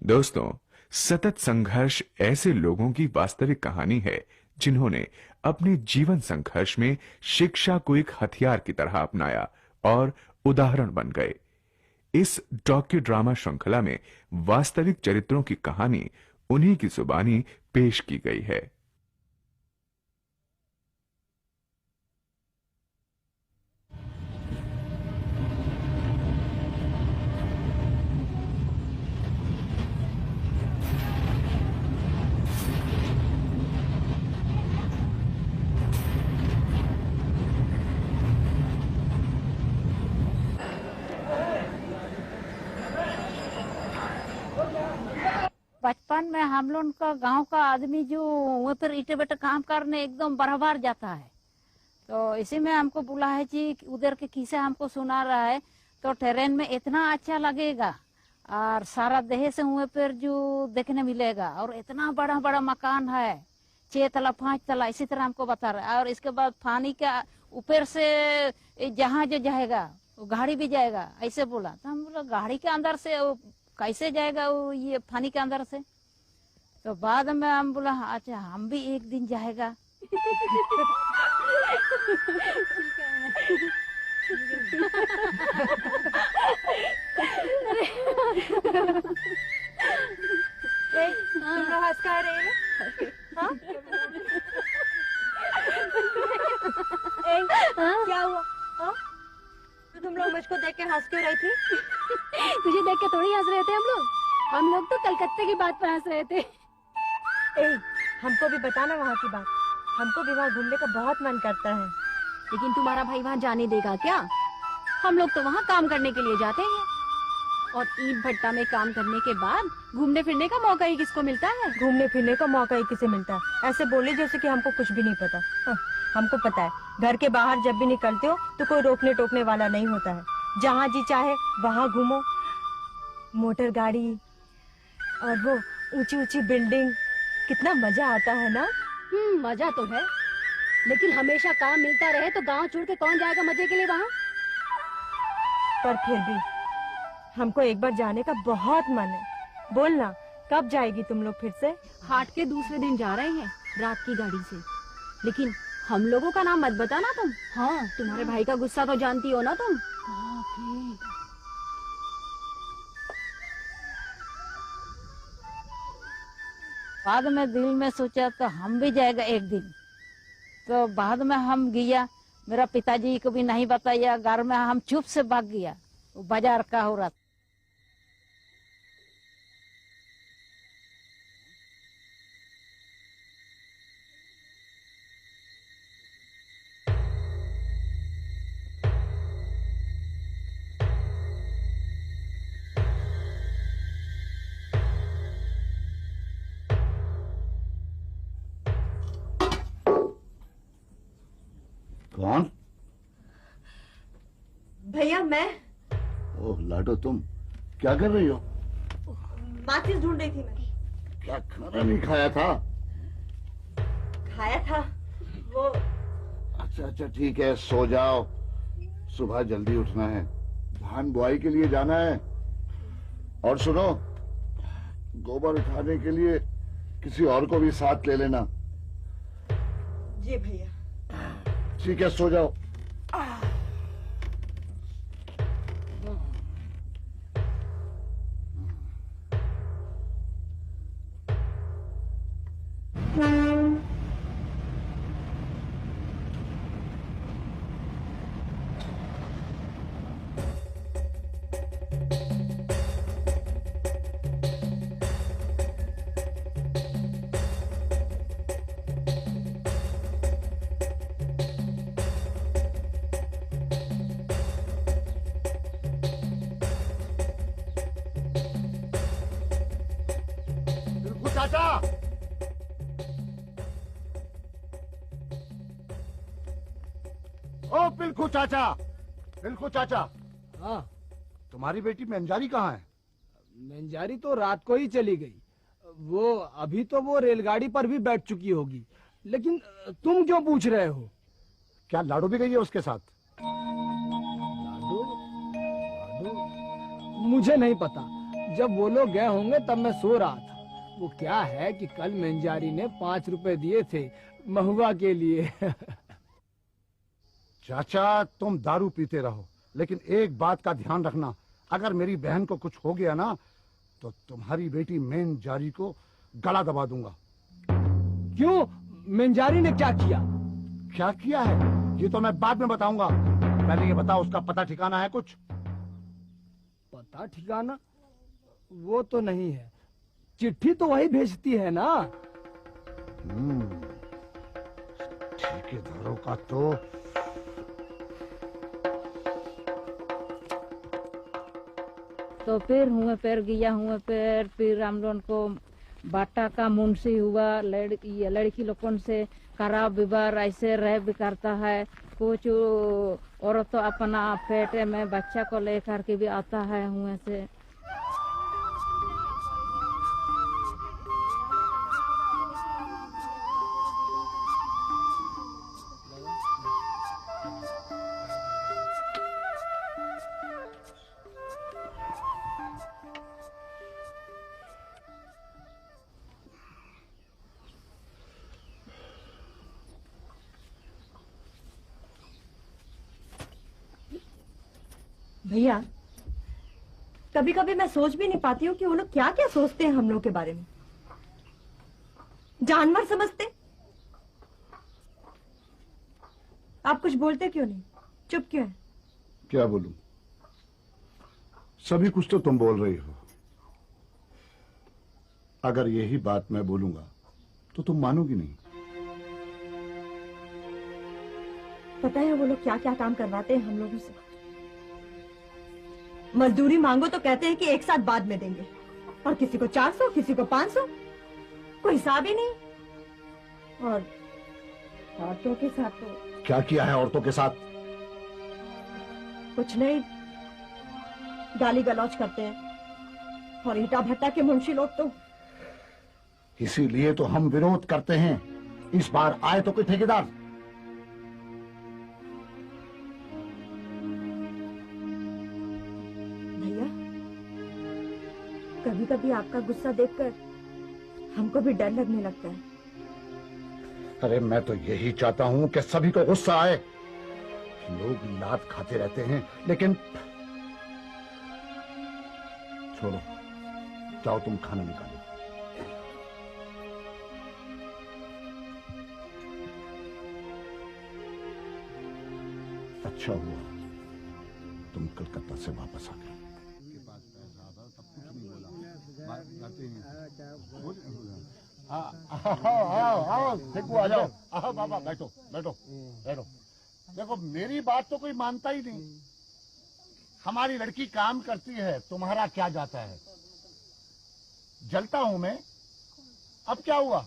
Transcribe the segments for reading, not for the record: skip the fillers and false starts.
दोस्तों, सतत संघर्ष ऐसे लोगों की वास्तविक कहानी है जिन्होंने अपने जीवन संघर्ष में शिक्षा को एक हथियार की तरह अपनाया और उदाहरण बन गए। इस डॉक्यू ड्रामा श्रृंखला में वास्तविक चरित्रों की कहानी उन्हीं की जुबानी पेश की गई है। बचपन में हम लोग का गांव का आदमी जो वहाँ पर ईटे बेटे काम करने एकदम बराबर जाता है, तो इसी में हमको बोला है कि उधर के किस्से हमको सुना रहा है, तो ट्रेन में इतना अच्छा लगेगा और सारा देह से वहाँ पर जो देखने मिलेगा, और इतना बड़ा बड़ा मकान है, 6 तला 5 तला इसी तरह हमको बता रहा है। और इसके बाद पानी के ऊपर से जहाज जाएगा, वो गाड़ी भी जाएगा, ऐसे बोला। तो हम बोला गाड़ी के अंदर से कैसे जाएगा वो, ये पानी के अंदर से? तो बाद में हम बोला अच्छा हम भी एक दिन जाएगा। तुम लोग हंस का रहे हो? हाँ? क्या हुआ? हाँ? तो तुम लोग मुझको देख के हंस क्यों रही थी? तुझे देख के थोड़ी हंस रहे थे हम लोग तो कलकत्ते की बात पर हंस रहे थे। हमको भी बताना वहाँ की बात, हमको भी वहाँ घूमने का बहुत मन करता है। लेकिन तुम्हारा भाई वहाँ जाने देगा क्या? हम लोग तो वहाँ काम करने के लिए जाते हैं, और ईंट भट्टा में काम करने के बाद घूमने फिरने का मौका ही किसको मिलता है? घूमने फिरने का मौका ही किसे मिलता है? ऐसे बोले जैसे कि हमको कुछ भी नहीं पता। हाँ, हमको पता है, घर के बाहर जब भी निकलते हो तो कोई रोकने टोकने वाला नहीं होता है। जहाँ जी चाहे वहाँ घूमो, मोटर गाड़ी और वो ऊंची ऊंची बिल्डिंग, कितना मजा आता है ना? मजा तो है, लेकिन हमेशा काम मिलता रहे तो गांव छोड़ के कौन जाएगा मजे के लिए वहाँ? पर फिर भी हमको एक बार जाने का बहुत मन है। बोलना कब जाएगी तुम लोग फिर से? हाट के दूसरे दिन जा रहे हैं, रात की गाड़ी से। लेकिन हम लोगों का नाम मत बताना तुम। हाँ, तुम्हारे भाई का गुस्सा तो जानती हो ना तुम। बाद में दिल में सोचा तो हम भी जाएगा एक दिन। तो बाद में हम गया, मेरा पिताजी को भी नहीं बताया, घर में हम चुप से भाग गया। वो बाजार का हो रहा था। कौन? भैया मैं। ओह लाडो, तुम क्या कर रही हो? माचिस ढूंढ रही थी मैं। क्या खाना नहीं खाया था? खाया था वो। अच्छा अच्छा ठीक है, सो जाओ, सुबह जल्दी उठना है, धान बुआई के लिए जाना है। और सुनो, गोबर उठाने के लिए किसी और को भी साथ ले लेना। जी भैया। ठीक है, सो जाओ। चाचा, ओ पिलखू चाचा, पिलखू चाचा। हाँ, तुम्हारी बेटी मंजारी कहाँ है? मंजारी तो रात को ही चली गई। वो अभी तो वो रेलगाड़ी पर भी बैठ चुकी होगी। लेकिन तुम क्यों पूछ रहे हो? क्या लाडो भी गई है उसके साथ? लाडो? लाडो? मुझे नहीं पता। जब वो लोग गए होंगे तब मैं सो रहा था। वो क्या है कि कल मेंजारी ने 5 रुपए दिए थे महुआ के लिए। चाचा तुम दारू पीते रहो, लेकिन एक बात का ध्यान रखना, अगर मेरी बहन को कुछ हो गया ना तो तुम्हारी बेटी मेंजारी को गला दबा दूंगा। क्यों? मेंजारी ने क्या किया? क्या किया है ये तो मैं बाद में बताऊंगा, पहले ये बताओ उसका पता ठिकाना है कुछ? पता ठिकाना वो तो नहीं है, चिट्ठी तो वही भेजती है ना। ठेकेदारों का तो फिर हुए पैर गया हुए पैर, फिर हम लोगों को बाटा का मुंशी हुआ, लड़की लोगों से खराब व्यवहार ऐसे रह भी करता है। कुछ औरत तो अपना पेटे में बच्चा को लेकर के भी आता है हुए से। भैया कभी कभी मैं सोच भी नहीं पाती हूँ कि वो लोग क्या क्या सोचते हैं हम लोग के बारे में। जानवर समझते। आप कुछ बोलते क्यों नहीं, चुप क्यों है? क्या बोलूं? सभी कुछ तो तुम बोल रही हो। अगर यही बात मैं बोलूंगा तो तुम मानोगी नहीं। पता है वो लोग क्या क्या काम करवाते हैं हम लोगों से। मजदूरी मांगो तो कहते हैं कि एक साथ बाद में देंगे, और किसी को 400 किसी को 500, कोई हिसाब ही नहीं। और औरतों के साथ तो क्या किया है औरतों के साथ? कुछ नहीं, गाली गलौज करते हैं। और ईटा भट्टा के मुंशी लोग तो इसीलिए तो हम विरोध करते हैं। इस बार आए तो कोई ठेकेदार। भैया कभी कभी आपका गुस्सा देखकर हमको भी डर लगने लगता है। अरे मैं तो यही चाहता हूं कि सभी को गुस्सा आए। लोग लात खाते रहते हैं, लेकिन छोड़ो, जाओ तुम खाना निकालो। अच्छा हुआ तुम कलकत्ता से वापस आ गए। आओ फेंकू, आ जाओ। आओ बाबा, बैठो बैठो बैठो। देखो मेरी बात तो कोई मानता ही नहीं। हमारी लड़की काम करती है, तुम्हारा क्या जाता है? जलता हूं मैं। अब क्या हुआ?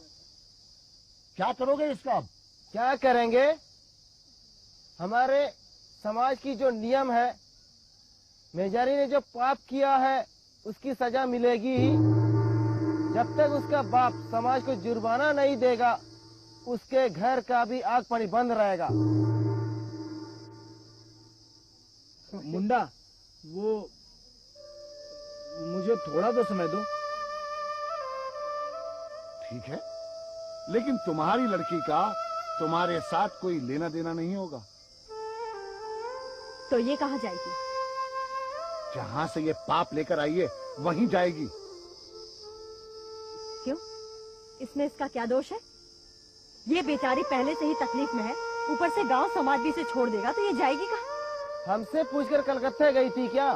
क्या करोगे इसका? अब क्या करेंगे? हमारे समाज की जो नियम है, मेजारी ने जो पाप किया है उसकी सजा मिलेगी ही। जब तक उसका बाप समाज को जुर्माना नहीं देगा, उसके घर का भी आग पानी बंद रहेगा। मुंडा, वो मुझे थोड़ा तो समय दो। ठीक है, लेकिन तुम्हारी लड़की का तुम्हारे साथ कोई लेना देना नहीं होगा। तो ये कहाँ जाएगी? जहां से ये पाप लेकर आई है वहीं जाएगी। क्यों? इसमें इसका क्या दोष है? ये बेचारी पहले से ही तकलीफ में है, ऊपर से गांव समाज भी इसे छोड़ देगा तो ये जाएगी कहाँ? हमसे पूछकर कलकत्ता गई थी क्या?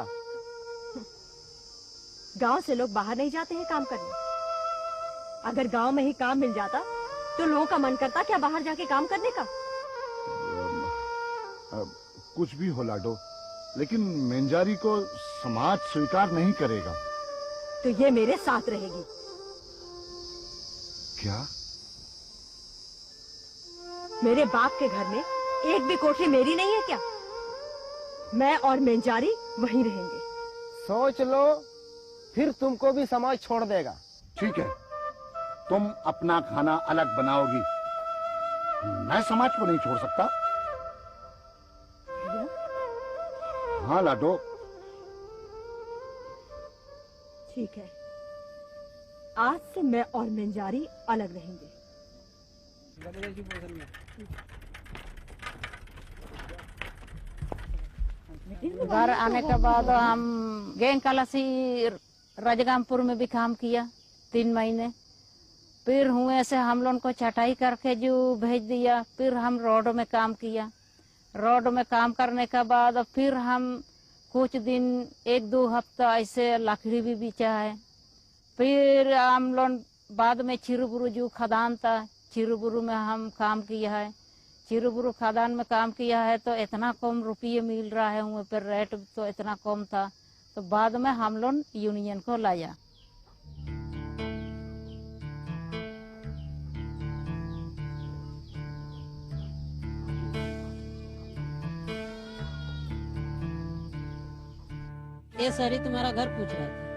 गांव से लोग बाहर नहीं जाते हैं काम करने। अगर गांव में ही काम मिल जाता तो लोगों का मन करता क्या बाहर जाके काम करने का? कुछ भी हो लाडो, लेकिन मेंजारी को समाज स्वीकार नहीं करेगा। तो ये मेरे साथ रहेगी। क्या? मेरे बाप के घर में एक भी कोठी मेरी नहीं है क्या? मैं और मेंजारी वहीं रहेंगे। सोच लो, फिर तुमको भी समाज छोड़ देगा। ठीक है, तुम अपना खाना अलग बनाओगी, मैं समाज को नहीं छोड़ सकता। हाँ लाडो, ठीक है, आज से मैं और मंजारी अलग रहेंगे। घर आने के बाद हम गैंग कलासी राजगामपुर में भी काम किया 3 महीने। फिर हुए से हम लोग को छटाई करके जो भेज दिया। फिर हम रोड में काम किया। रोड में काम करने के बाद फिर हम कुछ दिन 1-2 हफ्ता ऐसे लकड़ी भी बेचा है। फिर हम लोग बाद में चिरुबुरु जो खदान था, चिरुबुरु में हम काम किया है। चिरुबुरु खदान में काम किया है तो इतना कम रुपये मिल रहा है, वहाँ पर रेट तो इतना कम था। तो बाद में हम लोग यूनियन को लाया। ये सारी तुम्हारा घर पूछ रहा था।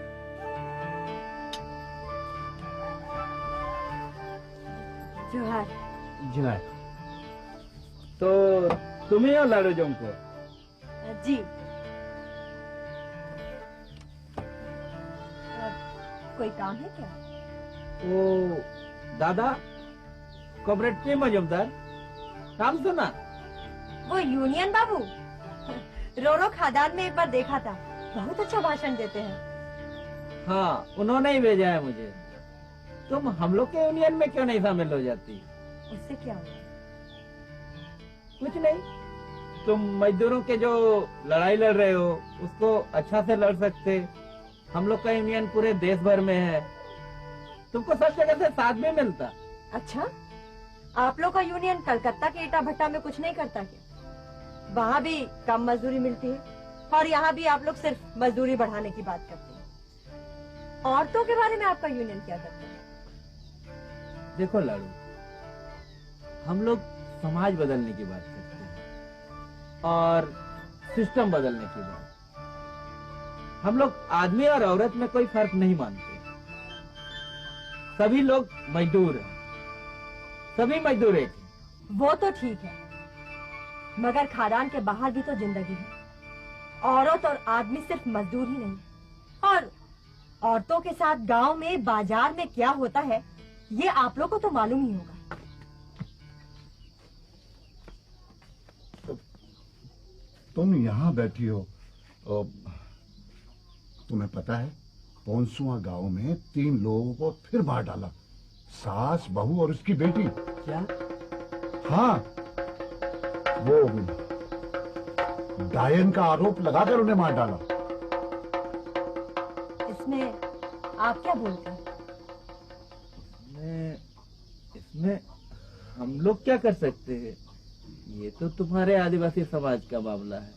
जोहार। जुगाड़ तो तुम ही हो लाडू जमको? जी। कोई काम है क्या? ओ दादा कोऑपरेटिव में जमदार काम सुना? वो यूनियन बाबू रोरो खादान में एक बार देखा था, बहुत अच्छा भाषण देते हैं। हाँ, उन्होंने ही भेजा है मुझे। तुम हम लोग के यूनियन में क्यों नहीं शामिल हो जाती? उससे क्या हुआ? कुछ नहीं, तुम मजदूरों के जो लड़ाई लड़ रहे हो उसको अच्छा से लड़ सकते। हम लोग का यूनियन पूरे देश भर में है, तुमको सब जगह से साथ भी मिलता। अच्छा, आप लोग का यूनियन कलकत्ता के ईटा भट्टा में कुछ नहीं करता क्या? वहाँ भी कम मजदूरी मिलती है और यहाँ भी आप लोग सिर्फ मजदूरी बढ़ाने की बात करते हैं। औरतों के बारे में आपका यूनियन क्या करता है? देखो लाडू, हम लोग समाज बदलने की बात करते हैं और सिस्टम बदलने की बात। हम लोग आदमी और औरत में कोई फर्क नहीं मानते। सभी लोग मजदूर हैं, सभी मजदूर एक हैं। वो तो ठीक है, मगर खादान के बाहर भी तो जिंदगी है। औरत और आदमी सिर्फ मजदूर ही नहीं, और औरतों के साथ गांव में बाजार में क्या होता है ये आप लोग को तो मालूम ही होगा। तुम यहाँ बैठी हो, तुम्हें पता है पोंसुआ गांव में 3 लोगों को फिर मार डाला, सास, बहू और उसकी बेटी। क्या? हाँ, वो डायन का आरोप लगाकर उन्हें मार डाला। इसमें आप क्या बोलते हैं? इसमें हम लोग क्या कर सकते हैं? ये तो तुम्हारे आदिवासी समाज का मामला है।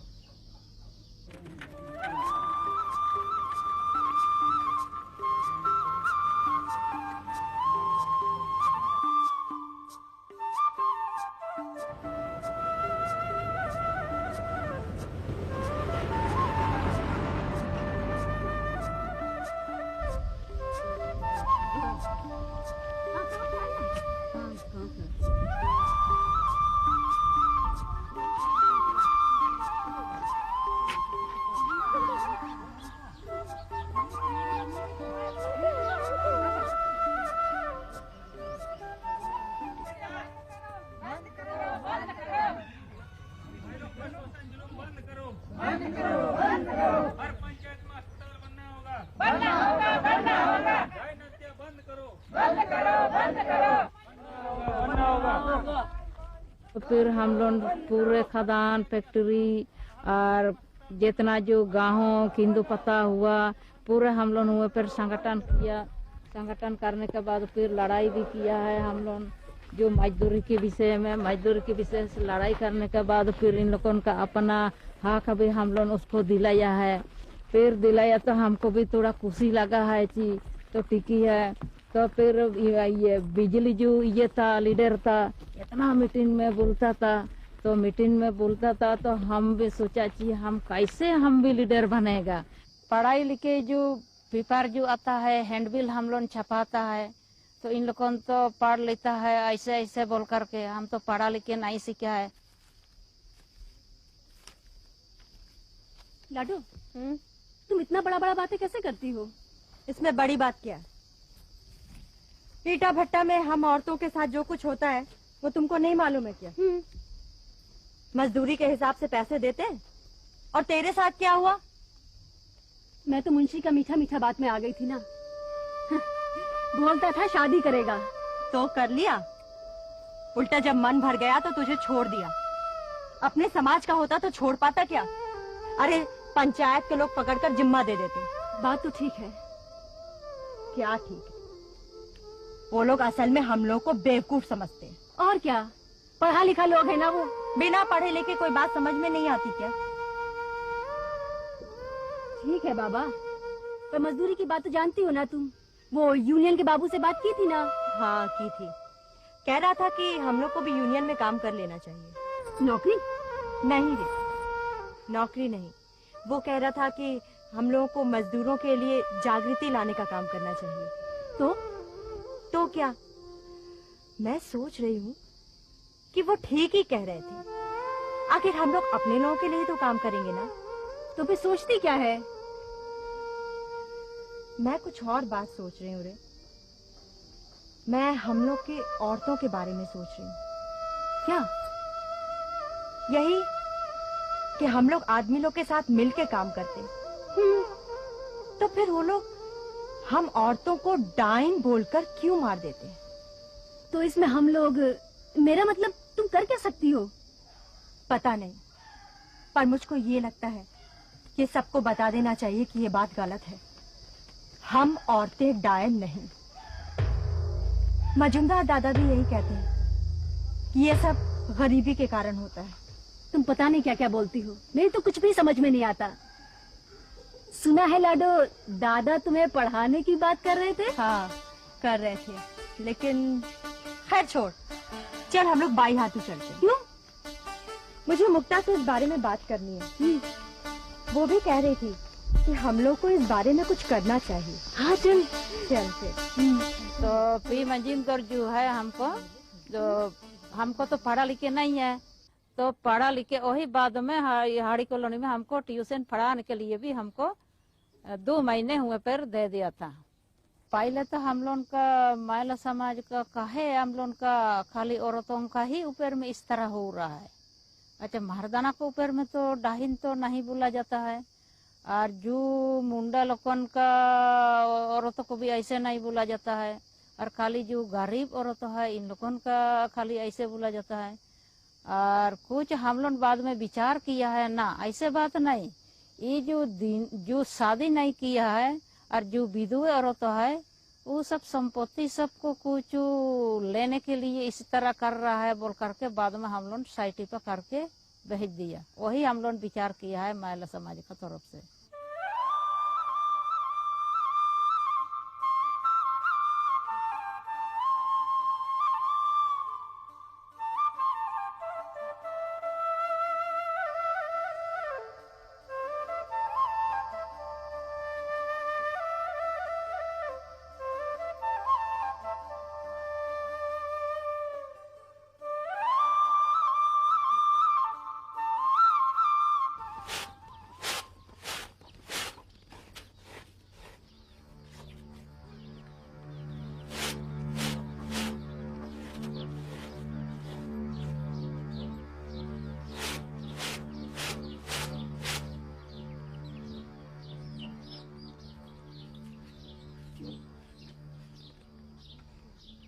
फिर हम लोग पूरे खदान, फैक्ट्री और जितना जो गाँव किंदू पता हुआ पूरे हम लोग हुए। फिर संगठन किया, संगठन करने के बाद फिर लड़ाई भी किया है हम लोग जो मजदूरी के विषय में। मजदूरी के विषय से लड़ाई करने के बाद फिर इन लोगों का अपना हक भी हम लोग उसको दिलाया है। फिर दिलाया तो हमको भी थोड़ा खुशी लगा है जी, तो टिकी है। तो फिर ये बिजली जो ये था लीडर था, इतना मीटिंग में बोलता था, तो मीटिंग में बोलता था तो हम भी सोचा कि हम कैसे हम भी लीडर बनेगा। पढ़ाई लिखे जो पेपर जो आता है, हैंडबिल हम लोग छपाता है, तो इन लोगों तो पढ़ लेता है ऐसे ऐसे बोल करके। हम तो पढ़ा लिखे नहीं सीखा है। लाडो, तुम इतना बड़ा बड़ा बातें कैसे करती हो? इसमें बड़ी बात क्या है? ईटा भट्टा में हम औरतों के साथ जो कुछ होता है वो तुमको नहीं मालूम है क्या? मजदूरी के हिसाब से पैसे देते हैं। और तेरे साथ क्या हुआ? मैं तो मुंशी का मीठा मीठा बात में आ गई थी ना। बोलता था शादी करेगा। तो कर लिया। उल्टा जब मन भर गया तो तुझे छोड़ दिया। अपने समाज का होता तो छोड़ पाता क्या? अरे पंचायत के लोग पकड़कर जिम्मा दे देते। बात तो ठीक है। क्या ठीक है? वो लोग असल में हम लोग को बेवकूफ समझते हैं। और क्या, पढ़ा लिखा लोग है ना वो। बिना पढ़े लिखे कोई बात समझ में नहीं आती क्या? ठीक है बाबा, पर मजदूरी की बात तो जानती हो ना तुम। वो यूनियन के बाबू से बात की थी ना? हाँ की थी। कह रहा था कि हम लोग को भी यूनियन में काम कर लेना चाहिए। नौकरी? नहीं रे, नौकरी नहीं। वो कह रहा था कि हम लोगों को मजदूरों के लिए जागृति लाने का काम करना चाहिए। तो क्या? मैं सोच रही हूँ कि वो ठीक ही कह रहे थे। आखिर हम लोग अपने लोगों के लिए तो काम करेंगे ना। तो फिर सोचती क्या है? मैं कुछ और बात सोच रही हूँ रे। मैं हम लोग के औरतों के बारे में सोच रही हूँ। क्या? यही कि हम लोग आदमी लोग के साथ मिलके काम करते। तो फिर वो लोग हम औरतों को डाइन बोलकर क्यों मार देते हैं? तो इसमें हम लोग, मेरा मतलब तुम कर क्या सकती हो? पता नहीं, पर मुझको ये लगता है कि सबको बता देना चाहिए कि ये बात गलत है। हम औरतें डायन नहीं। मजुमदार दादा भी यही कहते हैं कि ये सब गरीबी के कारण होता है। तुम पता नहीं क्या क्या बोलती हो। मेरी तो कुछ भी समझ में नहीं आता। सुना है लाडो, दादा तुम्हें पढ़ाने की बात कर रहे थे? हाँ कर रहे थे, लेकिन खैर छोड़। चल हम लोग बाई हाथू चलते हैं। क्यों? मुझे मुक्ता से इस बारे में बात करनी है। वो भी कह रही थी कि हम लोग को इस बारे में कुछ करना चाहिए। हाँ चल। चल फिर। तो पी मंजिंदर जो है हमको तो पढ़ा लिखे नहीं है। तो पढ़ा लिखे वही बाद में हाड़ी कॉलोनी में हमको ट्यूशन पढ़ाने के लिए भी हमको 2 महीने हुए पर दे दिया था। पहले तो हम लोग का महिला समाज का काहे हम लोग का खाली औरतों का ही ऊपर में इस तरह हो रहा है। अच्छा, मर्दाना के ऊपर में तो डाहिन तो नहीं बोला जाता है, और जो मुंडा लोगन का औरतों को भी ऐसे नहीं बोला जाता है, और खाली जो गरीब औरत है इन लोगों का खाली ऐसे बोला जाता है। और कुछ हम लोग बाद में विचार किया है ना, ऐसे बात नहीं। ये जो शादी नहीं किया है और जो विधवा औरत है वो सब संपत्ति सबको कुछ लेने के लिए इस तरह कर रहा है बोल करके बाद में हम लोग सोसाइटी पर करके भेज दिया। वही हम लोग विचार किया है महिला समाज की तरफ से।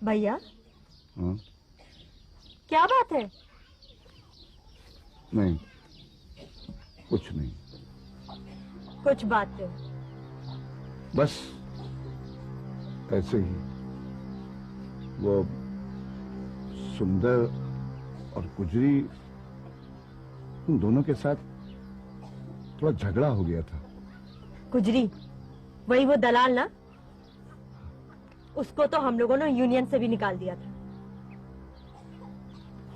भैया हाँ? क्या बात है? नहीं, कुछ नहीं। कुछ बात है। बस ऐसे ही वो सुंदर और गुजरी उन दोनों के साथ थोड़ा झगड़ा हो गया था। गुजरी वही वो दलाल ना? उसको तो हम लोगों ने यूनियन से भी निकाल दिया था।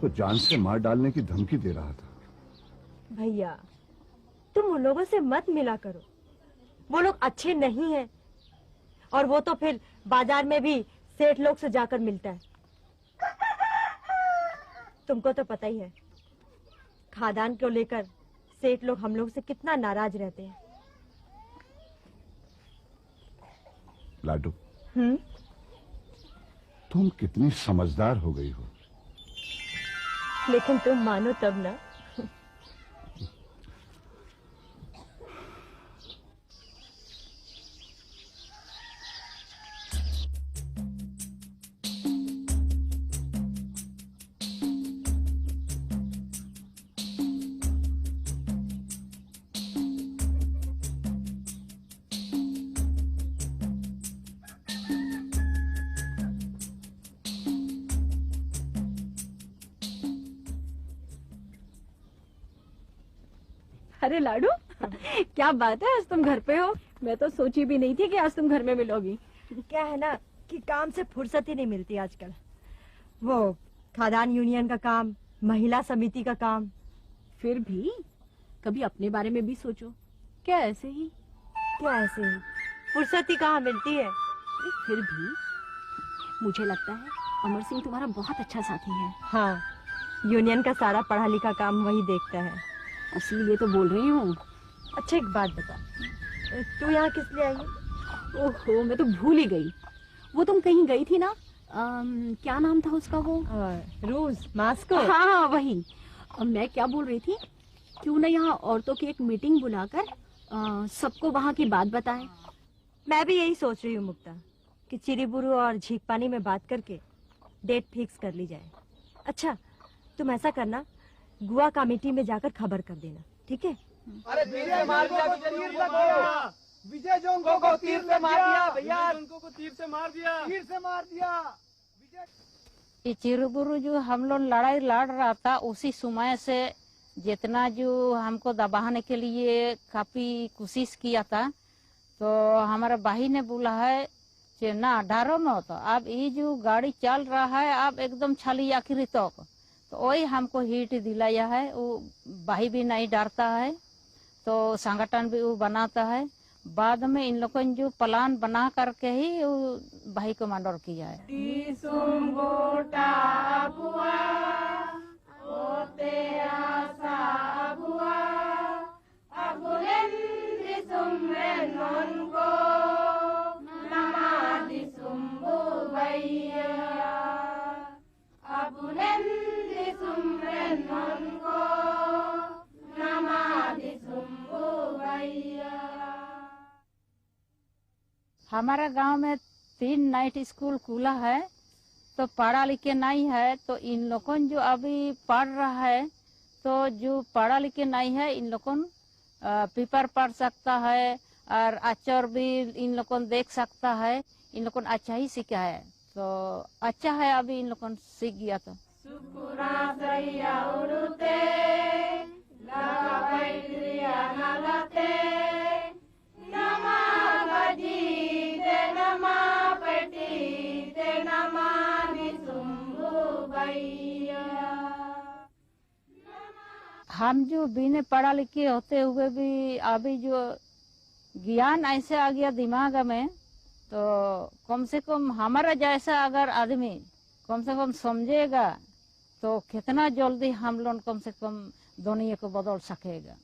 वो जान से मार डालने की धमकी दे रहा था। भैया तुम उन लोगों से मत मिला करो, वो लोग अच्छे नहीं हैं। और वो तो फिर बाजार में भी सेठ लोग से जाकर मिलता है। तुमको तो पता ही है खादान को लेकर सेठ लोग हम लोग से कितना नाराज रहते हैं। लाडू, हम्म, तुम कितनी समझदार हो गई हो। लेकिन तुम मानो तब ना। अरे लाडू, क्या बात है, आज तुम घर पे हो। मैं तो सोची भी नहीं थी कि आज तुम घर में मिलोगी। क्या है ना कि काम से फुर्सत ही नहीं मिलती आजकल। वो खादान यूनियन का काम, महिला समिति का काम। फिर भी कभी अपने बारे में भी सोचो। क्या ऐसे ही? क्या ऐसे ही फुर्सत ही कहाँ मिलती है। फिर भी मुझे लगता है अमर सिंह तुम्हारा बहुत अच्छा साथी है। हाँ, यूनियन का सारा पढ़ा लिखा काम वही देखता है। इसीलिए तो बोल रही हूँ। अच्छा, एक बात बता, तू यहाँ किस लिए आई है? ओहो, मैं तो भूल ही गई। वो तुम कहीं गई थी ना, क्या नाम था उसका वो? रूस, मास्को। हाँ हाँ वही। मैं क्या बोल रही थी, क्यों ना यहाँ औरतों की एक मीटिंग बुलाकर सबको वहाँ की बात बताएं। मैं भी यही सोच रही हूँ मुक्ता, कि चिरीबुरु और झीक पानी में बात करके डेट फिक्स कर ली जाए। अच्छा, तुम ऐसा करना, गुआ कमेटी में जाकर खबर कर देना, ठीक है? अरे विजय जोंको को तीर से मारा, विजय जोंको को तीर से मार दिया भैया, जोंको को तीर से मार दिया, तीर से मार दिया। ये चिरुबुरु जो हम लोग लड़ाई लड़ रहा था, उसी समय से जितना जो हमको दबाने के लिए काफी कोशिश किया था, तो हमारा भाई ने बोला है कि ना डरो मत, अब ये जो गाड़ी चल रहा है अब एकदम छली आखिरी तक, तो वही हमको हिट दिलाया है। वो भाई भी नहीं डरता है, तो संगठन भी वो बनाता है। बाद में इन लोगों ने जो प्लान बना करके ही वो भाई को मर्डर किया है। हमारा गांव में 3 नाइट स्कूल खुला है, तो पढ़ा लिखे नहीं है, तो इन लोगों जो अभी पढ़ रहा है, तो जो पढ़ा लिखे नहीं है इन लोगों पेपर पढ़ सकता है और अक्षर भी इन लोगों देख सकता है। इन लोगों अच्छा ही सीखा है, तो अच्छा है, अभी इन लोगों सीख गया। तो हम जो बिना पढ़ा लिखे होते हुए भी अभी जो ज्ञान ऐसे आ गया दिमाग में, तो कम से कम हमारा जैसा अगर आदमी कम से कम समझेगा, तो कितना जल्दी हम लोग कम से कम दुनिया को बदल सकेगा।